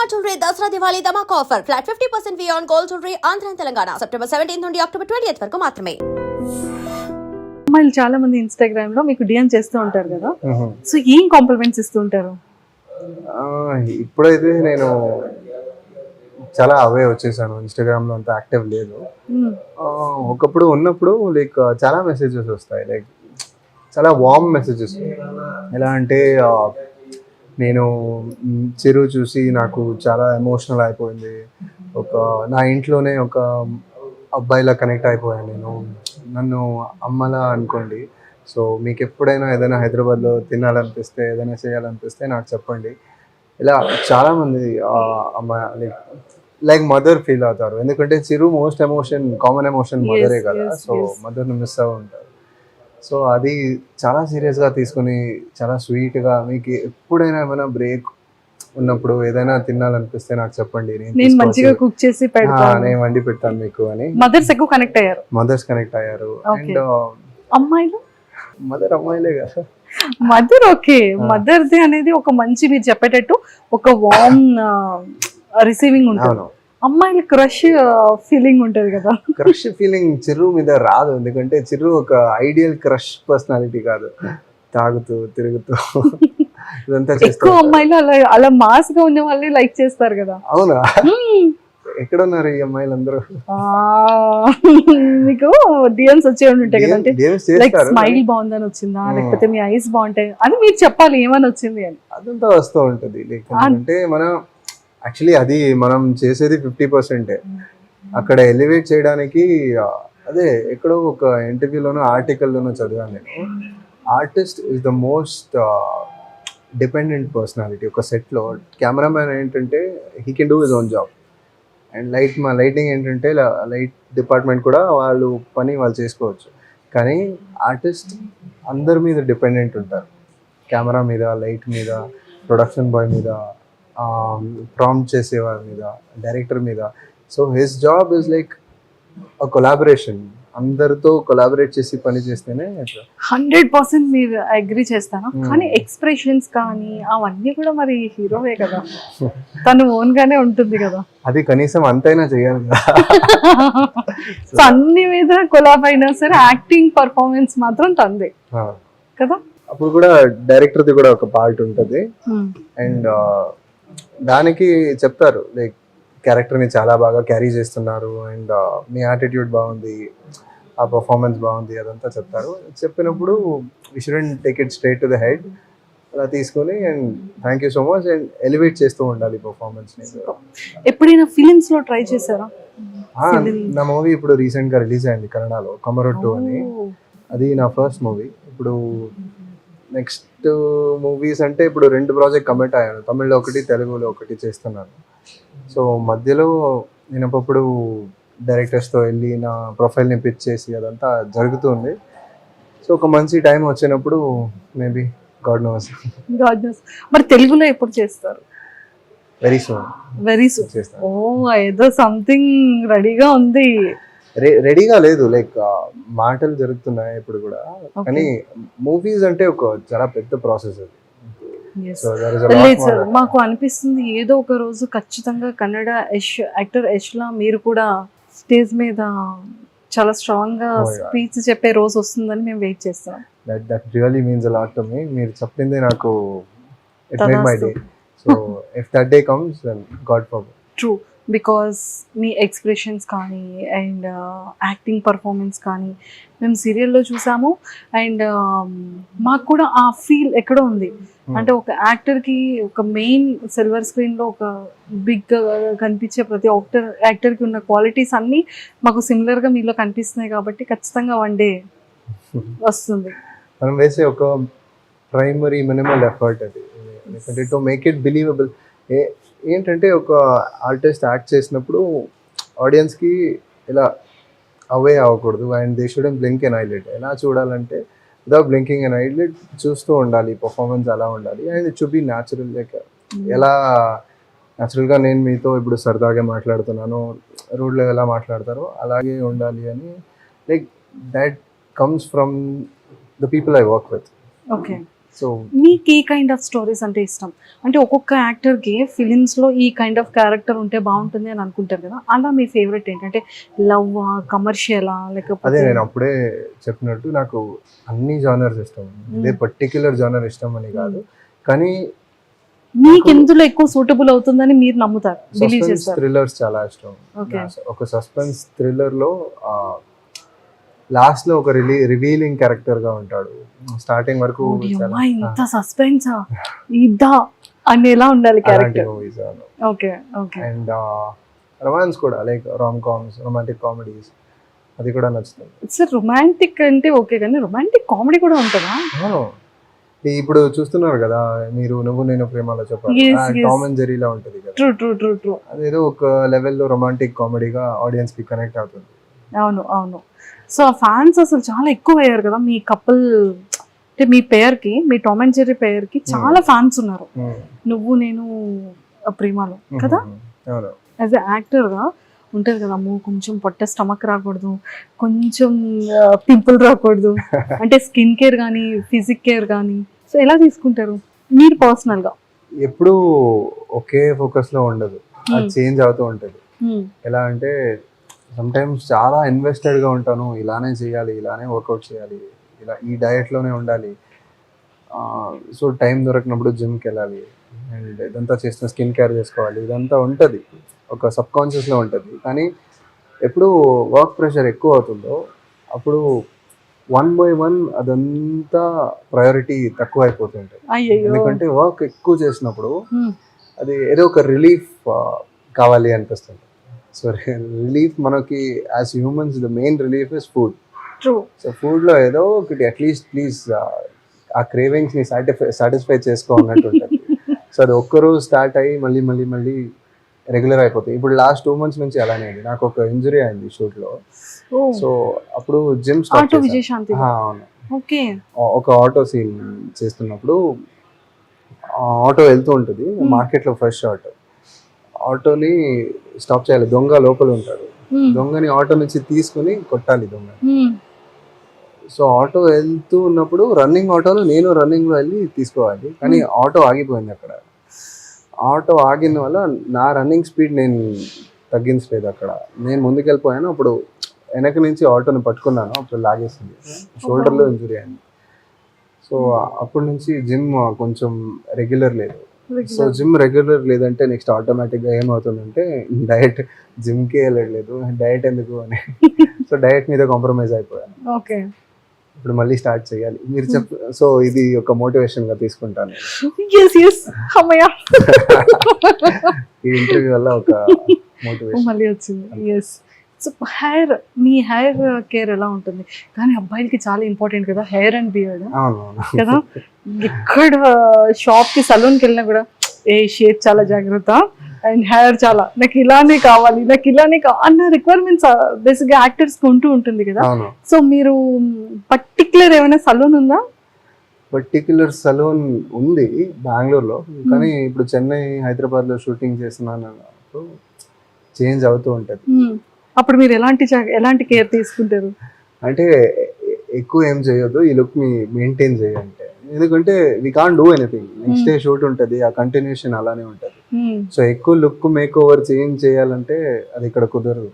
Shalimar Jewelry Dasra Diwali Dhamak offer. Flat 50% fee on gold jewelry Andhra and Telangana. September 17th నుండి October 20th వరకు మాత్రమే. అమ్మాయిలు చాలా మంది ఇన్స్టాగ్రామ్ లో మీకు డిఎం చేస్తూ ఉంటారు కదా, సో ఏం కాంప్లిమెంట్స్ ఇస్తూ ఉంటారు? ఇప్పుడైతే నేను చాలా అవే వచ్చేసాను, ఇన్స్టాగ్రామ్ లో అంత యాక్టివ్ లేదు. ఒకప్పుడు ఉన్నప్పుడు లైక్ చాలా మెసేజెస్ వస్తాయి, లైక్ చాలా వార్మ్ మెసేజెస్. ఎలా అంటే నేను చిరు చూసి నాకు చాలా ఎమోషనల్ అయిపోయింది, నా ఇంట్లోనే ఒక అబ్బాయిలా కనెక్ట్ అయిపోయాను నేను, నన్ను అమ్మలా అనుకోండి. సో మీకు ఎప్పుడైనా ఏదైనా హైదరాబాద్లో తినాలనిపిస్తే, ఏదైనా చేయాలనిపిస్తే నాకు చెప్పండి. ఇలా చాలామంది అమ్మాయి లైక్ మదర్ ఫీల్ అవుతారు, ఎందుకంటే చిరు మోస్ట్ కామన్ ఎమోషన్ మదరే కదా. సో మదర్ని మిస్ అవ్వ ఉంటారు. సో అది చాలా సీరియస్గా తీసుకుని చాలా స్వీట్గా, మీకు ఎప్పుడైనా ఏమైనా బ్రేక్ ఉన్నప్పుడు ఏదైనా తినాలనిపిస్తే నాకు చెప్పండి, నేను మంచిగా కుక్ చేసి పెడతాను, నేను వండి పెడతాను మీకు అని. మదర్స్ ఎక్కువ కనెక్ట్ అయ్యారు, మదర్స్ కనెక్ట్ అయ్యారు. అండ్ అమ్మాయిలు అమ్మాయిలే కదా మదర్. ఓకే, మదర్ది అనేది ఒక మంచి, మీరు చెప్పేటట్టు ఒక వార్మ్ రిసీవింగ్ ఉంటుంది. అమ్మాయిల క్రష్ ఫీలింగ్ ఉంటది కదా. క్రష్ ఫీలింగ్ చిరు మీద రాదు, ఎందుకంటే చిరు ఒక ఐడియల్ క్రష్ పర్సనాలిటీ కాదు. తాగుతూ తిరుగుతూ ఇదంతా ఎక్కువ అమ్మాయిలు అలా మాస్ గా ఉన్న వాళ్ళే లైక్ చేస్తారు కదా. అవునా? ఎక్కడ ఉన్నారు ఈ అమ్మాయిలు అందరూ? మీకు డిఎమ్స్ వచ్చే ఉంటాయి కదా, అంటే లైక్ స్మైల్ బాగుందని వచ్చిందా, లేకపోతే మీ ఐస్ బాగుంటాయి అని మీరు చెప్పాలి ఏమని వచ్చింది అని. అదంతా వస్తూ ఉంటది, లైక్ అంటే మనం యాక్చువల్లీ అది మనం చేసేది 50%. అక్కడ ఎలివేట్ చేయడానికి అదే ఎక్కడో ఒక ఇంటర్వ్యూలోనో ఆర్టికల్లోనో చదివాను నేను, artist is the most dependent personality. ఒక సెట్లో కెమెరామ్యాన్ ఏంటంటే he can do his own job, and lighting ఏంటంటే లైట్ డిపార్ట్మెంట్ కూడా వాళ్ళు పని వాళ్ళు చేసుకోవచ్చు. కానీ ఆర్టిస్ట్ అందరి మీద డిపెండెంట్ ఉంటారు, కెమెరా మీద, లైట్ మీద, ప్రొడక్షన్ బాయ్ మీద, ప్రాంప్ట్ చేసేవారి మీద, డైరెక్టర్ మీద. So his job is like a collaboration, అందరితో కొలాబరేట్ చేసి పని చేస్తేనే. 100% మీరు అగ్రీ చేస్తాను. కానీ ఎక్స్ప్రెషన్స్ కానీ అవన్నీ కూడా మరి హీరోవే కదా, తను ఓన్ గానే ఉంటుంది కదా, అది కనీసం అంతైనా చేయాలి కదా. సో అన్ని మీద కొలాబ్ అయినా సరే యాక్టింగ్ పర్ఫార్మెన్స్ మాత్రం తందే కదా. అప్పుడు కూడా డైరెక్టర్ది కూడా ఒక పార్ట్ ఉంటుంది, అండ్ దానికి చెప్తారు లైక్ క్యారెక్టర్ని చాలా బాగా క్యారీ చేస్తున్నారు, అండ్ మీ యాటిట్యూడ్ బాగుంది, ఆ పర్ఫార్మెన్స్ బాగుంది, అదంతా చెప్తారు. చెప్పినప్పుడు we shouldn't take it straight to the head, అలా తీసుకొని and thank you so much and elevate చేస్తూ ఉండాలి పర్ఫార్మెన్స్ని. ఎప్పుడైనా ఫిలిమ్స్ లో ట్రై చేశారా? నా మూవీ ఇప్పుడు రీసెంట్గా రిలీజ్ అయింది కన్నడలో, కమరొట్టు అని. అది నా ఫస్ట్ మూవీ. ఇప్పుడు నెక్స్ట్ మూవీస్ అంటే ఇప్పుడు 2 ప్రాజెక్ట్ కమిట్ అయ్యాను, తమిళ్లో ఒకటి, తెలుగులో ఒకటి చేస్తున్నాను. సో మధ్యలో నేను అప్పుడు డైరెక్టర్స్తో వెళ్ళి నా ప్రొఫైల్ని పిచ్ చేసి అదంతా జరుగుతుంది. సో ఒక మంచి టైం వచ్చినప్పుడు మేబీ గాడ్ నోస్. మరి తెలుగులో ఎప్పుడు చేస్తారు? వెరీ సూన్ చేస్తాను. ఓ ఏదో సంథింగ్ రెడీగా ఉంది. రెడీగా లేదు, లైక్ మాటలు జరుగుతున్నాయి ఇప్పుడు కూడా, కానీ మూవీస్ అంటే ఒక చాలా పెద్ద ప్రాసెస్ అది. మాకు అనిపిస్తుంది ఏదో ఒక రోజు ఖచ్చితంగా కన్నడ యాక్టర్ యష్ లా మీరు కూడా స్టేజ్ మీద చాలా స్ట్రాంగ్ గా స్పీచ్ చెప్పే రోజు వస్తుందని మేము వెయిట్ చేస్తాం. That really means a lot to me. మీరు చెప్పింది నాకు it made my day. So if that day comes then god forbid. True, because మీ ఎక్స్ప్రెషన్స్ కానీ అండ్ యాక్టింగ్ పర్ఫార్మెన్స్ కానీ మేము సీరియల్లో చూసాము, అండ్ మాకు కూడా ఆ ఫీల్ ఎక్కడో ఉంది. అంటే ఒక యాక్టర్కి ఒక మెయిన్ సిల్వర్ స్క్రీన్లో ఒక బిగ్ కనిపించే ప్రతి యాక్టర్కి ఉన్న క్వాలిటీస్ అన్నీ మాకు సిమిలర్గా మీలో కనిపిస్తున్నాయి, కాబట్టి ఖచ్చితంగా వన్ డే వస్తుంది. మనం వేసే ఒక ప్రైమరీ మినిమల్ ఎఫర్ట్ అది, ఎందుకంటే టు మేక్ ఇట్ బిలీవబుల్. ఏంటంటే ఒక ఆర్టిస్ట్ యాక్ట్ చేసినప్పుడు ఆడియన్స్కి ఇలా అవే అవ్వకూడదు, and they shouldn't blink an eyelid. ఎలా చూడాలంటే వితౌట్ బ్లింకింగ్ ఎన్ ఐలిడ్ చూస్తూ ఉండాలి, పర్ఫార్మెన్స్ అలా ఉండాలి, and it should be natural. Like ఎలా న్యాచురల్గా నేను మీతో ఇప్పుడు సరదాగా మాట్లాడుతున్నాను, రోడ్లో ఎలా మాట్లాడతారో అలాగే ఉండాలి అని, like that comes from the people I work with. Okay, so మీకు ఏ కైండ్ ఆఫ్ స్టోరీస్ అంటే ఇష్టం? అంటే ఒక్కొక్క యాక్టర్కి ఫిలిమ్స్లో ఈ కైండ్ ఆఫ్ క్యారెక్టర్ ఉంటే బాగుంటుంది అని అనుకుంటారు కదా, అలా మీ ఫేవరెట్ ఏంటంటే లవ్, కమర్షియలా, అదే లేకపోతే నేను అప్పుడే చెప్పినట్టు నాకు అన్ని జానర్స్ ఇష్టం, ఇదే పర్టిక్యులర్ జానర్ ఇష్టం అని కాదు, కానీ మీకు ఎందులో ఎక్కువ సూటబుల్ అవుతుందని మీరు నమ్ముతారు, బిలీవ్ సస్పెన్స్ చేస్తారు? థ్రిల్లర్స్ చాలా ఇష్టం. Okay. ఒక సస్పెన్స్ థ్రిల్లర్ లో లాస్ట్ లో ఒక రివీలింగ్ క్యారెక్టర్ గా ఉంటాడు, స్టార్టింగ్ వరకు చాలా ఇంత సస్పెన్సా ఇద్దా అని ఎలా ఉండాలి అలాంటి character? Movies. Okay okay. And romance కూడా, like rom coms, romantic comedies, అది కూడా నచ్చుతుంది. సార్ రొమాంటిక్ అంటే ఓకే, కానీ రొమాంటిక్ కామెడీ కూడా ఉంటుందా? అవును. ఇప్పుడు చూస్తున్నారు కదా మీరు, నువ్వు నేను ప్రేమలో చెప్పాలి, Yes, yes. టామ్ అండ్ జెరీలా ఉంటది కదా, ట్రూ ట్రూ ట్రూ ట్రూ. అదేదో ఒక లెవెల్లో రొమాంటిక్ కామెడీగా ఆడియన్స్ కి కనెక్ట్ అవుతుంది. అవును అవును. సో ఆ ఫ్యాన్స్ అసలు చాలా ఎక్కువ అయ్యారు కదా మీ కపుల్, అంటే మీ పేరుకి, మీ టామ్ అండ్ జెర్రీ పేరుకి చాలా ఫ్యాన్స్ ఉన్నారు. నువ్వు నేను ప్రేమలో కదా, అవును. యాజ్ ఎ యాక్టర్గా ఉంటుంది కదా, అమ్మో కొంచెం పొట్ట స్టమక్ రాకూడదు, కొంచెం పింపుల్ రాకూడదు, అంటే స్కిన్ కేర్ కానీ ఫిజిక్ కేర్ కానీ, సో ఎలా తీసుకుంటారు మీరు పర్సనల్గా? ఎప్పుడు ఒకే ఫోకస్ లో ఉండదు, అది చేంజ్ అవుతూ ఉంటుంది. ఎలా అంటే సమ్ టైమ్స్ చాలా ఇన్వెస్టెడ్ గా ఉంటాను, ఇలానే చేయాలి, ఇలానే వర్కౌట్ చేయాలి, ఇలా ఈ డయట్ లోనే ఉండాలి, సో టైం దొరికినప్పుడు జిమ్కి వెళ్ళాలి, అండ్ ఇదంతా చేస్తున్న స్కిన్ కేర్ చేసుకోవాలి, ఇదంతా ఉంటుంది, ఒక సబ్ కాన్షియస్ లో ఉంటుంది. కానీ ఎప్పుడు వర్క్ ప్రెషర్ ఎక్కువ అవుతుందో అప్పుడు 1 by 1 అదంతా ప్రయారిటీ తక్కువ అయిపోతుంటుంది. అయ్యయ్యో. ఎందుకంటే వర్క్ ఎక్కువ చేసినప్పుడు అది ఏదో ఒక రిలీఫ్ కావాలి అనిపిస్తుంది. సో రిలీఫ్ మనకి as humans the main relief is food. True. So ఫుడ్లో ఏదో ఒకటి అట్లీస్ట్ ప్లీజ్ ఆ క్రేవింగ్స్ని సాటిస్ఫై చేసుకో అన్నట్టు ఉంటుంది. సో అది ఒక్కరోజు స్టార్ట్ అయ్యి మళ్ళీ మళ్ళీ మళ్ళీ రెగ్యులర్ అయిపోతాయి. ఇప్పుడు లాస్ట్ 2 months నుంచి అలానే అయింది, నాకు ఒక ఇంజరీ అయింది షూట్లో. సో అప్పుడు జిమ్ స్టార్ట్ విజయశాంతి. అవును. ఓకే. ఒక ఆటో సీన్ చేస్తున్నప్పుడు ఆటో వెళ్తూ ఉంటుంది మార్కెట్లో, ఫ్రెష్ ఆటోని స్టాప్ చేయాలి, దొంగ లోపల ఉంటాడు, దొంగని ఆటో నుంచి తీసుకుని కొట్టాలి దొంగ. సో ఆటో వెళ్తూ ఉన్నప్పుడు రన్నింగ్ ఆటోలో నేను రన్నింగ్లో వెళ్ళి తీసుకోవాలి, కానీ ఆటో ఆగిపోయింది అక్కడ. ఆటో ఆగిన వల్ల నా రన్నింగ్ స్పీడ్ నేను తగ్గించలేదు, అక్కడ నేను ముందుకు వెళ్ళిపోయాను. అప్పుడు వెనక నుంచి ఆటోని పట్టుకున్నాను, అప్పుడు లాగేసింది, షోల్డర్లో ఇంజురీ అయింది. సో అప్పటి నుంచి జిమ్ కొంచెం రెగ్యులర్ లేదు. సో జిమ్ రెగ్యులర్ లేదంటే నెక్స్ట్ ఆటోమేటిక్గా ఏమవుతుందంటే డయట్, జిమ్కే వెళ్ళట్లేదు, డయట్ ఎందుకు అని, సో డయట్ మీద కాంప్రమైజ్ అయిపోయాను. ఓకే. ఇప్పుడు మళ్ళీ స్టార్ట్ చేయాలి మీరు సో ఇది ఒక మోటివేషన్ గా తీసుకుంటాను. ఈ ఇంటర్వ్యూ వల్ల ఒక మోటివేషన్ మళ్ళీ వచ్చింది. ఎస్. సో హెయిర్, మీ హెయిర్ కేర్ ఎలా ఉంటుంది? కానీ అబ్బాయిలకి చాలా ఇంపార్టెంట్ కదా హెయిర్ అండ్ బియర్డ్ కదా. ఎక్కడ షాప్కి సలూన్కి వెళ్ళినా కూడా ఏ షేప్ చాలా జాగ్రత్త, అండ్ హెయిర్ చాలా నాకు ఇలానే కావాలి, నాకు ఇలానే అన్న రిక్వైర్మెంట్స్ బేసిక్గా యాక్టర్స్కి ఉంటూ ఉంటుంది కదా. సో మీరు పర్టిక్యులర్ ఏమైనా సలూన్ ఉందా? పర్టిక్యులర్ సలూన్ ఉంది బెంగళూరులో, కానీ ఇప్పుడు చెన్నై, హైదరాబాద్లో షూటింగ్ చేస్తున్నాను, చేంజ్ అవుతూ ఉంటుంది. అప్పుడు మీరు ఎలాంటి కేర్ తీసుకుంటారు? అంటే ఎక్కువ ఏం చేయొద్దు, ఈ లుక్ ని మెయింటైన్ చేయంటే, ఎందుకంటే we can't do anything, next day shoot ఉంటుంది, ఆ కంటిన్యూషన్ అలానే ఉంటుంది. సో ఎక్కువ లుక్ మేక్ ఓవర్ చేంజ్ చేయాలంటే అది ఇక్కడ కుదరదు.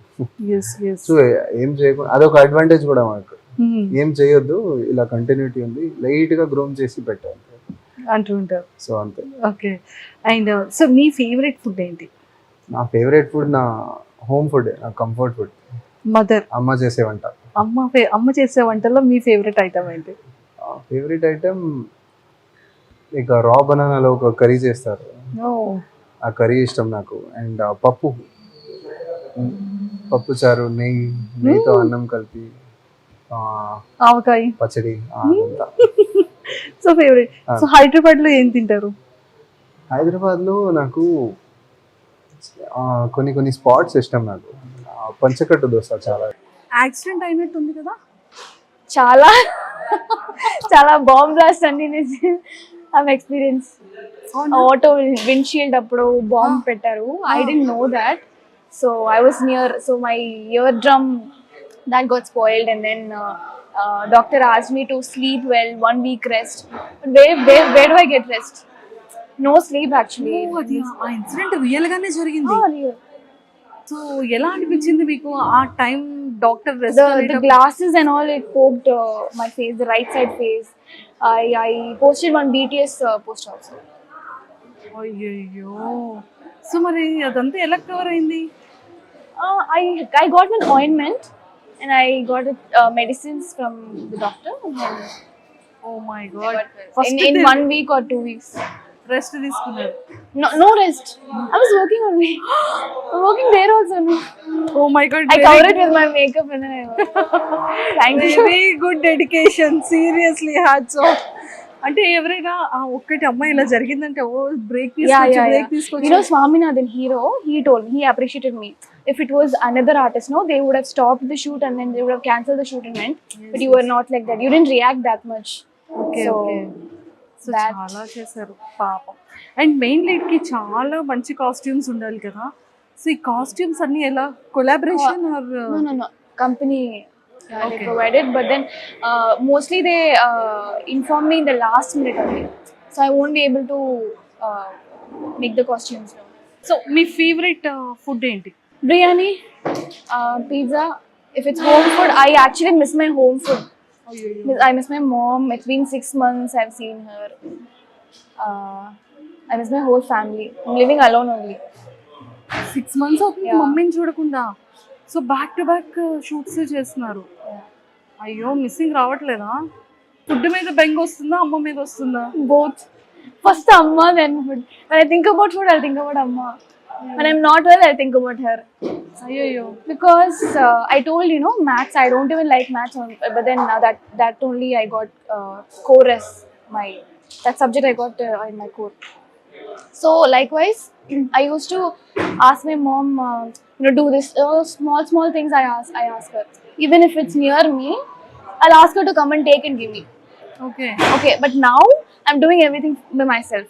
సో ఏం చేయకుండా అదొక అడ్వాంటేజ్ కూడా మాకు, ఏం చేయొద్దు, ఇలా కంటిన్యూటీ ఉంది, లైట్ గా గ్రూమ్ చేసి పెట్టాలి అంటూ ఉంటారు. సో అంతే. Okay. And so me favourite food ఏంటి? నా ఫేవరెట్ ఫుడ్ నా హోమ్ ఫుడ్, నా కంఫర్ట్ ఫుడ్, మదర్, అమ్మ చేసే వంట. అమ్మ చేసే వంటల్లో మీ ఫేవరెట్ ఐటమ్ ఏంటి? ఫేవరెట్ ఐటమ్ ఇక రా బనానాలో ఒక కర్రీ చేస్తారు, ఆ కర్రీ ఇష్టం నాకు. అండ్ పప్పు చారు, నెయ్యితో అన్నం కలిపి, ఆవకాయ పచ్చడి. So favourite. సో హైదరాబాద్ లో ఏం తింటారు? హైదరాబాద్ లో నాకు కొన్ని స్పాట్స్ ఇష్టం, నాకు పంచకట్టు దోశ చాలా. యాక్సిడెంట్ అయినట్టుంది కదా? చాలా చాలా బాంబ్ బ్లాస్ట్ అండి, ఎక్స్పీరియన్స్. ఆటో విండ్షీల్డ్ అప్పుడు బాంబ్ పెట్టారు, I didn't know that. So I was near, so my eardrum that got spoiled, and then Doctor asked me to sleep well, 1 week rest. But where do I get rest? No sleep actually. అది ఆ incident real గానే జరిగింది. Oh, real. So ఎలా అనిపించింది మీకు ఆ time doctor The glasses and all, it poked my face, the right side face. I posted one BTS post also. అయ్యయ్యో. So మరి అదంతా ఎలా కవర్ అయింది? I got an ointment and I got medicines from the doctor. And oh my God. in 1 week or 2 weeks. Rest తీసుకున్నారు. No rest. I was working on me. I'm working there also. No. Oh my God. I covered it with my makeup and then I worked. Thank you. Very good dedication. Seriously hats off. అంటే ఎవరైనా ఒక్కటి అమ్మాయి ఇలా జరిగిందంటే ఓ break తీసుకోవచ్చు, break తీసుకోవచ్చు. You know, Swaminathan hero, he told me, he appreciated me. If it was another artist, no, they would have stopped the shoot and then they would have cancelled the shoot and went. But you were not like that. You didn't react that much. Okay So, okay. So చాలా చేశారు పాపం. And main lead కి చాలా మంచి costumes ఉండాలి కదా. So ఈ costumes అన్ని ఎలా collaboration or No. Company they provided, but then mostly they inform me in the last minute only. So I won't be able to make the costumes now. So me favourite food ఏంటి? Biryani, pizza. If it's home food, I actually miss my home food. I miss my mom. It's been 6 months I've seen her. I miss my whole family. I'm living alone only. 6 months అవుతుంది మమ్మీని చూడకుండా. So back to back shoots చేస్తున్నారు. అయ్యో missing రావట్లేదా? Food మీద బెంగ వస్తుందా, అమ్మ మీద వస్తుందా? Both. First Amma, then food. When I think about food, I'll think about Amma. When I'm not well, I'll think about her. అయ్యో. Because I told, you know, maths, I don't even like maths, but then that only I got core as that subject I got in my core. So likewise, I used to ask my mom, do this small things. I ask her, even if it's near me, I'll ask her to come and take and give me. Okay, but now I'm doing everything by myself.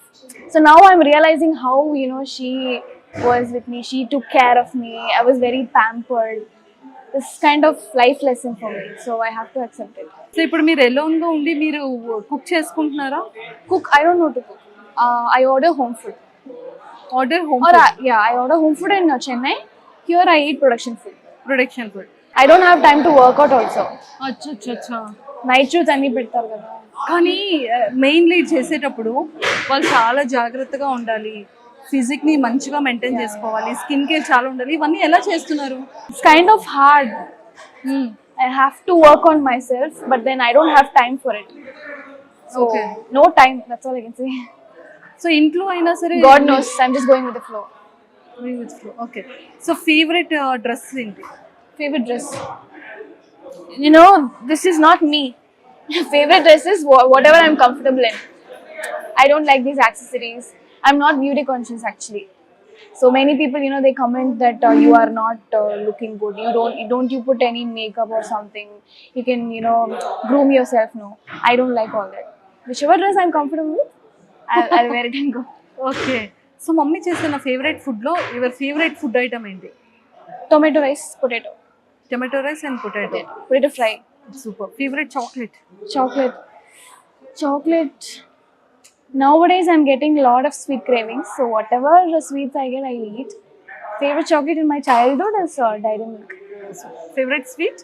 So now I'm realizing how, she was with me. She took care of me. I was very pampered. This kind of life lesson for me. So I have to accept it. So ఇప్పుడు మీరు alone గా ఉండి మీరు cook చేసుకుంటున్నారా? Cook, I don't know to cook. I order home food. Order home I order home food in Chennai. Here I eat production food. Production food. I don't have time to work out also. అచ్చా. Night shoots అన్ని పెడతారు కదా. కానీ main lead చేసేటప్పుడు వాళ్ళు చాలా జాగ్రత్తగా ఉండాలి, ఫిజిక్ ని మంచిగా మెయింటైన్ చేసుకోవాలి, స్కిన్ కేర్ చాలా ఉండాలి. ఇవన్నీ ఎలా చేస్తున్నారు? It's kind of hard. I have to work on myself, but then I don't have time for it. So no time. That's all I can say. So ఇంట్లో అయినా సరే God knows. I'm just going with the flow. Okay. So favourite dress ఏంటి? Favorite dress. This is not me. Favorite dress is whatever I'm comfortable in. I don't like these accessories. I'm not beauty conscious actually. So many people, they comment that you are not looking good. You don't put any makeup or something. You can, groom yourself. No, I don't like all that. Whichever dress I'm comfortable with, I'll wear it and go. Okay. So mummy చేసిన favourite food లో your favourite food item ఏంటి? Tomato rice, potato. Tomato rice and potato. Potato fry. Super. Favourite chocolate? Chocolate. Nowadays I'm getting a lot of sweet cravings. So whatever sweets I get, I eat. Favorite chocolate in my childhood is Dairy Milk. Favourite sweet?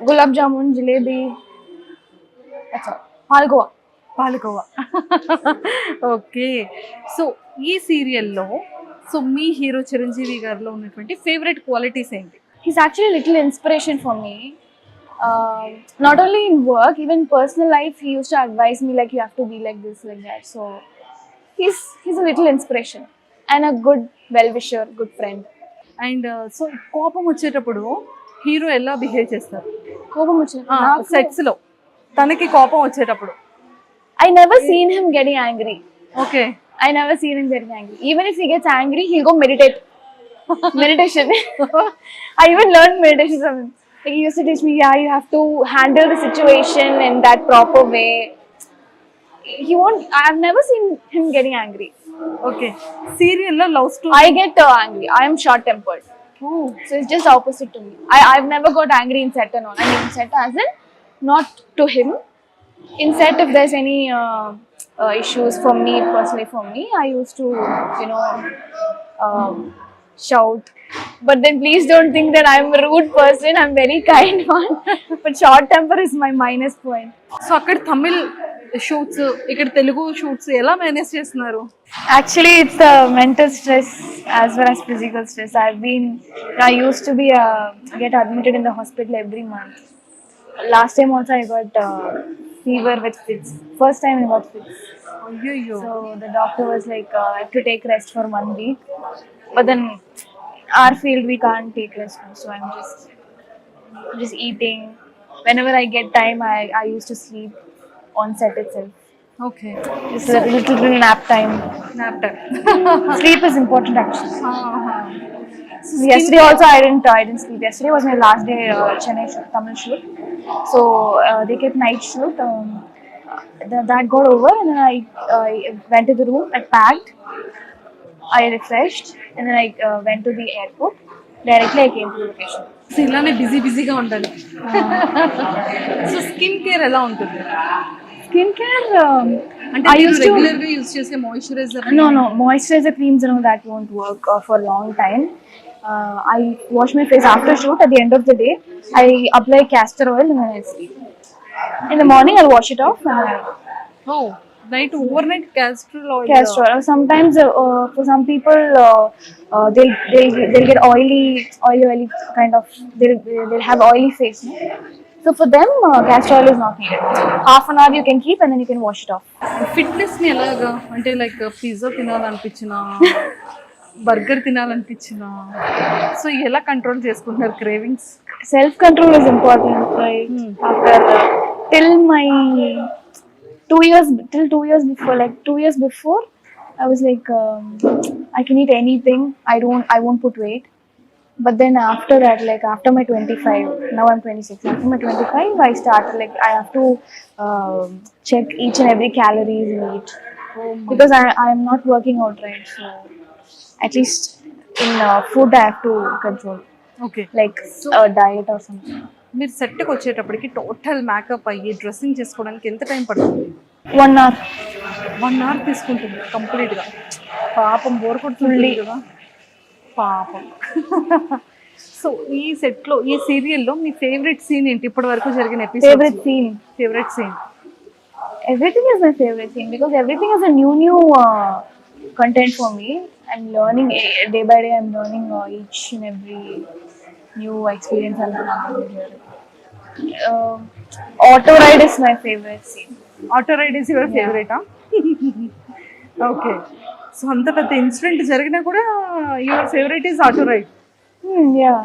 Gulab jamun, jalebi. That's all. Palkova. Okay. So ఈ సీరియల్లో మీ hero Chiranjeevi గారిలో ఉన్నటువంటి favourite qualities ఏంటి? He's actually a little inspiration for me. Not only in work, even personal life, he used to advise me like you have to be like this, like that. So he's a little inspiration and a good well-wisher, good friend. And so కోపం వచ్చేటప్పుడు hero ఎలా behave చేస్తారు? కోపం వచ్చిన sets లో తనకి కోపం వచ్చేటప్పుడు I never seen him getting angry. Okay. I never seen him getting angry. Even if he gets angry, he'll go meditate. Meditation. I even learned meditation from him. Like he used to teach me, you have to handle the situation in that proper way. I've never seen him getting angry. Okay. Serial లో love story I get angry. I am short tempered. So it's just opposite to me. I've never got angry in set and all. I mean, in set as in not to him. In set, if there's any issues for me personally, for me, I used to, you know, shout. But then please don't think that I'm a rude person. I'm very kind one. But short temper is my minus point. So అక్కడ Tamil shoots, ఇక్కడ Telugu shoots ఎలా manage చేస్తున్నారు? Actually, it's the mental stress as well as physical stress. I used to be get admitted in the hospital every month. Last time also I got fever with fits. First time I got fits. అయ్యో. So the doctor was like, I have to take rest for 1 week. But then our field we can't take rest now. So I'm just eating. Whenever I get time, I used to sleep on set itself. Okay. Just a little nap time. Nap time. Sleep is important actually. So yesterday also I didn't sleep. Yesterday was my last day Chennai shoot, Tamil shoot. So they kept night shoot. That got over and then I went to the room. I packed. I refreshed and then I went to the airport. Directly I came to the location. So ఇలానే బిజీగా ఉండాలి. So skin care ఎలా ఉంటుంది? Skincare. అంటే I used to. Regular గా use చేసే moisturiser? No, moisturizer creams and all that won't work for a long time. I wash my face after shoot. At the end of the day, I apply castor oil and then I sleep. In the morning, I'll wash it off. Oh, night overnight castor oil. Castor oil. Sometimes for some people, they'll get oily kind of. They'll have oily face. No? So for them, castor oil is not needed. Half an hour you can keep and then you can wash it off. Fitness ని ఎలాగా, అంటే like pizza తినాలనిపించినా, burger తినాలనిపించినా, so ఎలా control చేసుకుంటున్నారు cravings? Self control is important, right? After till 2 years before, like 2 years before, I was like, I can eat anything. I won't put weight. But then after that, like after my 25, now I'm 26. After my 25, I started like I have to check each and every calories we eat because I am not working out, right? So at least in food I have to control, okay. like diet or something. మీరు సెట్కి వచ్చేటప్పటికి total makeup అయ్యి dressing చేసుకోవడానికి ఎంత time పడుతుంది? 1 hour. 1 hour తీసుకుంటుంది కంప్లీట్గా. పాపం బోర్ కొడుతుంది కదా పాపం. సో ఈ సెట్లో, ఈ సీరియల్లో మీ ఫేవరెట్ సీన్ ఏంటి ఇప్పటి వరకు జరిగిన ఎపిసోడ్? Favourite scene Everything is my favorite thing because everything is a new content for me. I'm learning day by day. I'm learning each and every new experience I'm having here. Auto ride is my favorite scene. Auto ride is your ఫేవరెటా? Okay. So అంత పెద్ద incident జరిగినా కూడా your favourite is auto ride. Yeah.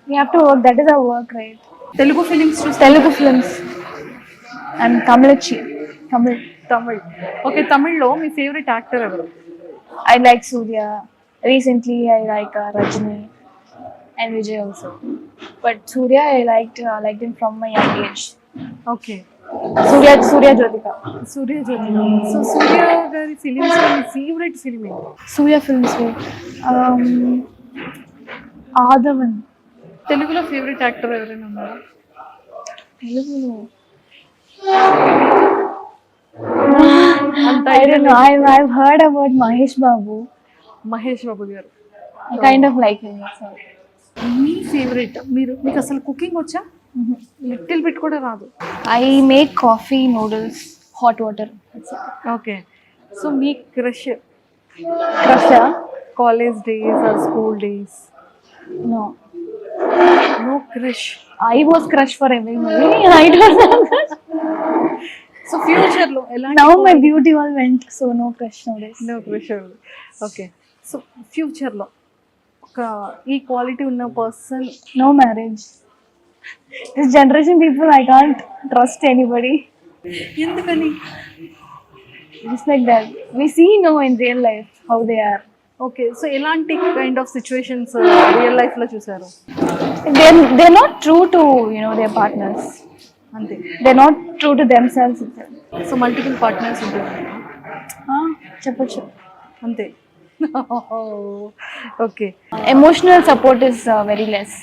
We have to work. That is our work, right? Telugu films చూస్తే? Telugu films. I'm Tamil. Tamil. Okay. తమిళ్లో మీ favourite actor ఎవరు? I like Surya. Recently, I like Rajini and Vijay also. But Surya, I liked him from my young age. Okay. Surya Jyotika. Surya Jyothi. So Surya గారి films మీ favourite film ఏంటి? Surya films. Adavan. తెలుగులో favourite actor ఎవరైనా ఉన్నారా? Telugu. I don't know. I've heard about Mahesh Babu. Mahesh Babu గారు. I kind of like him. So. Me favourite, మీకు అసలు cooking వచ్చా? లిటిల్ బిట్ కూడా రాదు. I make coffee, noodles, hot water. That's it. Okay. So మీ crush Krishna? College days or school days? No. No crush. I was crush for everybody. I don't have crush. So future లో ఎలా? Now my beauty all went, so no crush nowadays. No crush. Okay. So future లో ఒక ఈ quality ఉన్న person? No marriage. This generation people, I can't trust anybody. ఎందుకని? Just like that. We see no in real life how they are. Okay. So ఎలాంటి kind of situations real life లో చూసారు? They're not true to their partners. అంతే. They're not true to themselves itself. So multiple partners ఉంటారు చెప్పచ్చు. అంతే. Okay. Emotional support is very less.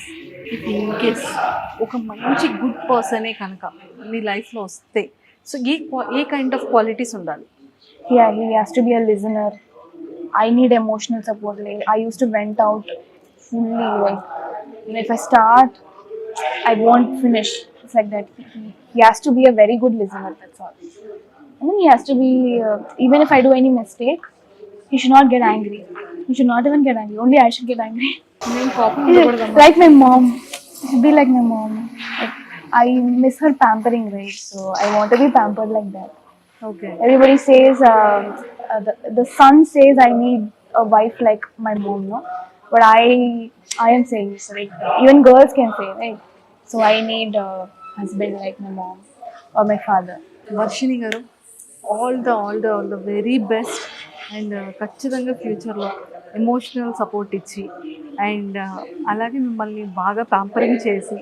In case ఒక మంచి good పర్సనే కనుక మీ లైఫ్లో వస్తే so A kind of qualities ఉండాలి? Yeah, he has to be a listener. I need emotional support. Like, I used to vent out fully. Like, if I start, I won't finish. It's like that. He has to be a very good listener. That's all. And then he has to be, even if I do any mistake, he should not get angry. He should not even get angry. Only I should get angry. నేను కోపం ఉండకూడదమ్మా. Like my mom. He should be like my mom. Like, I miss her pampering, right? So I want to be pampered like that. Okay. Everybody says, the son says I need a wife like my mom, no? But I am saying this, right? Even girls can say, right? So I need a husband like my mom or my father. Varshini గారు, all the very best. And ఖచ్చితంగా ఫ్యూచర్లో emotional support ఇచ్చి and అలాగే మిమ్మల్ని బాగా pampering చేసి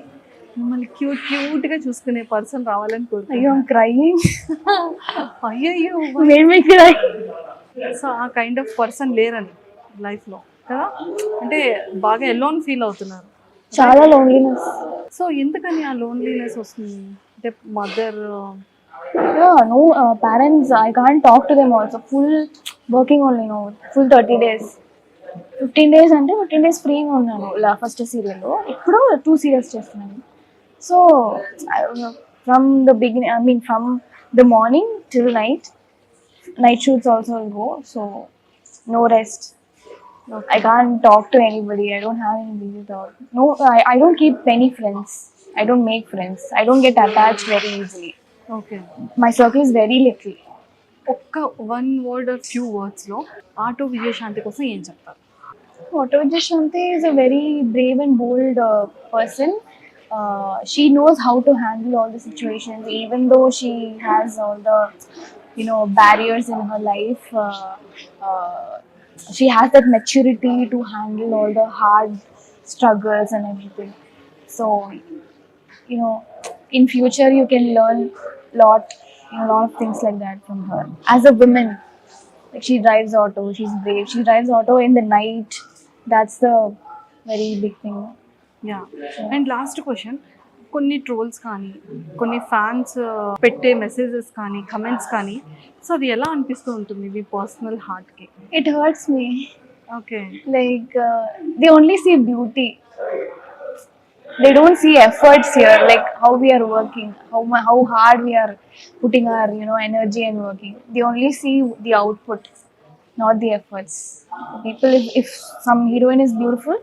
మిమ్మల్ని క్యూట్గా చూసుకునే పర్సన్ రావాలని Ayyo, I'm crying. అయ్యయ్యో. Made me cry. సో ఆ కైండ్ ఆఫ్ పర్సన్ లేరని లైఫ్లో కదా, అంటే బాగా ఎలోన్ ఫీల్ అవుతున్నారు. Chala loneliness. సో ఎందుకని ఆ లోన్లీనెస్ వస్తుంది? అంటే mother Yeah, no, parents, I can't talk to them also. Full working only, no. Full 30 days. 15 days అంటే 15 days ఫ్రీగా ఉన్నాను ఫస్ట్ సీరియల్లో. ఇప్పుడు 2 సీరియల్స్ చేస్తున్నాను. So from the beginning, I mean from the morning till night shoots also will go. So no rest. I can't talk to anybody. I don't have any busy talk. No, I don't keep many friends. I don't make friends. I don't get attached very easily. Okay. My circle is very little. ఒక్క one word or few వర్డ్స్లో auto Vijayashanti కోసం ఏం చెప్తారు? Auto Shanti is a very brave and bold person. She knows how to handle all the situations, even though she has all the, barriers in her life. She has that maturity to handle all the hard struggles and everything. So, in future you can learn a lot of things like that from her. As a woman, like, she drives auto, she's brave. She drives auto in the night. That's the very big thing. Yeah. And last question, కొన్ని trolls కానీ కొన్ని fans పెట్టే messages కానీ comments కానీ so అది ఎలా అనిపిస్తూ ఉంటుంది మీ పర్సనల్ హార్ట్కి? It hurts me. Okay. Like, they only see beauty. They don't see efforts here, like how we are working, how hard we are putting our energy and working. They only see the output, not the efforts. People, if some heroine is beautiful,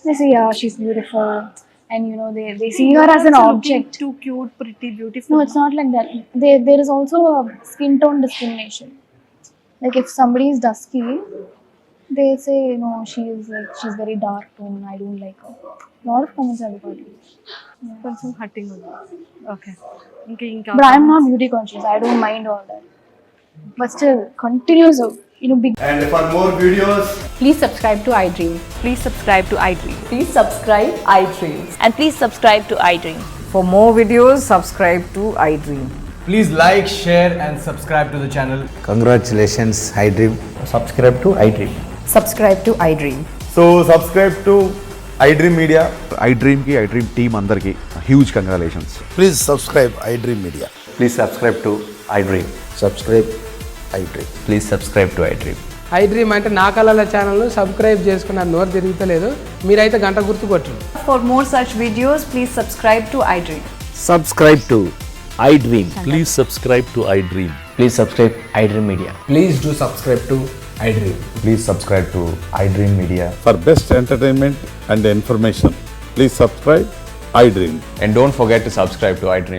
they say, yeah, she's beautiful, and they see her as an object. Too cute, pretty, beautiful. No, it's not like that. There is also a skin tone discrimination. Like, if somebody is dusky, they say, no, she's very dark tone, I don't like her. Lot of comments are about it. కొంచెం హట్టింగ్ ఉంది. Okay. ఇంకా But I'm not beauty conscious. I don't mind all that. But still, continues, big. And for more videos, Please subscribe to iDream. Please subscribe to iDream. Please subscribe iDream. And please subscribe to iDream. For more videos, subscribe to iDream. please like, share, and subscribe to the channel. Congratulations, iDream. Subscribe to iDream. Subscribe to iDream. So subscribe to iDream Media. iDream की iDream team अंदर की huge congratulations. Please subscribe iDream Media. Please subscribe to iDream. Subscribe iDream. Please subscribe to iDream. iDream అంటే నా కళల ఛానల్ను subscribe చేసుకున్న నోరు తిరుగుతలేదు, మీరైతే గంట గుర్తు కొట్టండి. For more such videos, please subscribe to iDream. Subscribe to iDream. Please subscribe to iDream. Please subscribe iDream Media. Please do subscribe to iDream. Please subscribe to iDream Media. For best entertainment and information, please subscribe iDream. And don't forget to subscribe to iDream.